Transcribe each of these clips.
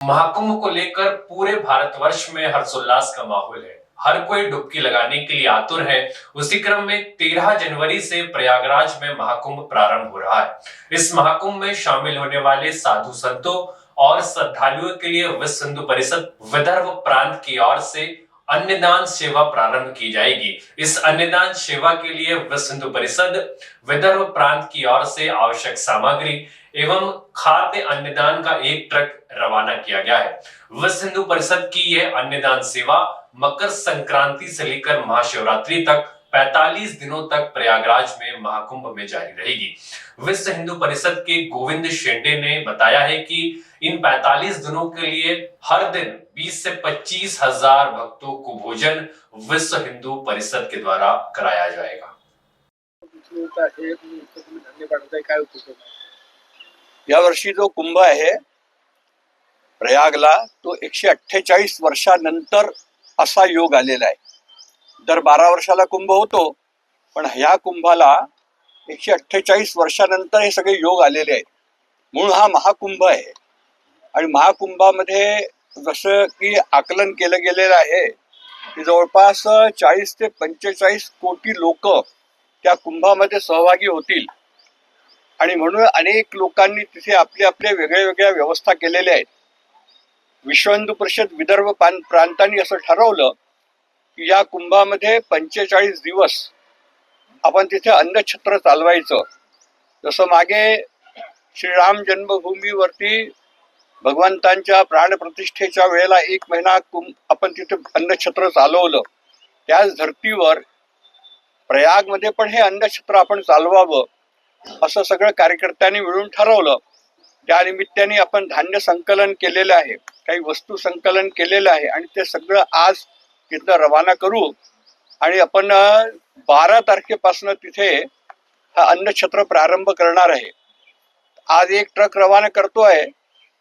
महाकुंभ को लेकर पूरे भारतवर्ष में हर्षोल्लास का माहौल है। हर कोई डुबकी लगाने के लिए आतुर है। उसी क्रम में 13 जनवरी से प्रयागराज में महाकुंभ प्रारंभ हो रहा है। इस महाकुंभ में शामिल होने वाले साधु संतों और श्रद्धालुओं के लिए विश्व हिंदू परिषद विदर्भ प्रांत की ओर से अन्नदान सेवा प्रारंभ की जाएगी। इस अन्नदान सेवा के लिए विश्व हिंदू परिषद विदर्भ प्रांत की ओर से आवश्यक सामग्री एवं खाद्य अन्नदान का एक ट्रक रवाना किया गया है। विश्व हिंदू परिषद की यह अन्नदान सेवा मकर संक्रांति से लेकर महाशिवरात्रि तक 45 दिनों तक प्रयागराज में महाकुंभ में जारी रहेगी। विश्व हिंदू परिषद के गोविंद शेंडे ने बताया है कि इन 45 दिनों के लिए हर दिन 20 से 25 हजार भक्तों को भोजन विश्व हिंदू परिषद के द्वारा कराया जाएगा। या वर्षी जो कुंभ आहे प्रयागला तो 148 वर्षानंतर असा योग आलेला आहे। दर 12 वर्षाला कुंभ होतो, पण ह्या कुंभाला 148 वर्षानंतर हे सगळे योग आलेले आहेत, म्हणून हा महाकुंभ आहे। आणि महाकुंभामध्ये जसं की आकलन केलं गेलेलं आहे की जवळपास 40 ते 45 कोटी लोक त्या कुंभामध्ये सहभागी होतील आणि म्हणून अनेक लोकांनी तिथे आपल्या आपल्या वेगळ्या वेगळ्या व्यवस्था केलेल्या आहेत। विश्व हिंदू परिषद विदर्भ प्रांतांनी असं ठरवलं की या कुंभामध्ये 45 दिवस आपण तिथे अन्नछत्र चालवायचं। जसं मागे श्रीराम जन्मभूमीवरती भगवंतांच्या प्राणप्रतिष्ठेच्या वेळेला 1 महिना आपण तिथे अन्नछत्र चालवलं, त्याच धर्तीवर प्रयागमध्ये पण हे अन्नछत्र आपण चालवावं असं सगळं कार्यकर्त्यांनी मिळून ठरवलं। त्या निमित्ताने आपण धान्य संकलन केलेलं आहे, काही वस्तू संकलन केलेलं आहे आणि ते सगळं आज तिथं रवाना करू आणि आपण 12 तारखेपासून तिथे हा अन्नछत्र प्रारंभ करणार आहे। आज एक ट्रक रवाना करतोय,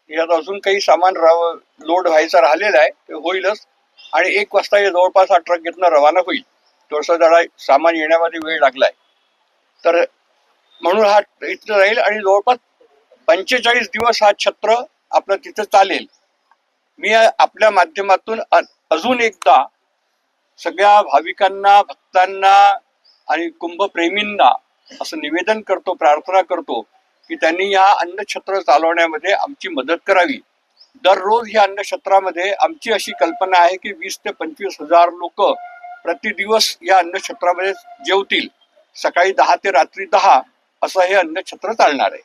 यात अजून काही सामान लोड व्हायचं राहिलेलं आहे, ते होईलच आणि 1 वाजता हे जवळपास हा ट्रक इथनं रवाना होईल। थोडंसं जरा सामान येण्यामध्ये वेळ लागलाय, तर म्हणून हा इथं राहील आणि जवळपास 45 दिवस हा छत्र आपलं तिथं चालेल। मी आपल्या माध्यमातून अजून एकदा सगळ्या भाविकांना, भक्तांना आणि कुंभप्रेमींना असं निवेदन करतो, प्रार्थना करतो की त्यांनी या अन्नछत्र चालवण्यामध्ये आमची मदत करावी। दररोज या अन्नछत्रामध्ये आमची अशी कल्पना आहे की 20 ते 25 हजार लोक प्रतिदिवस या अन्नछत्रामध्ये जेवतील। सकाळी 10 ते रात्री 10 असं हे अन्नछत्र चालणार आहे।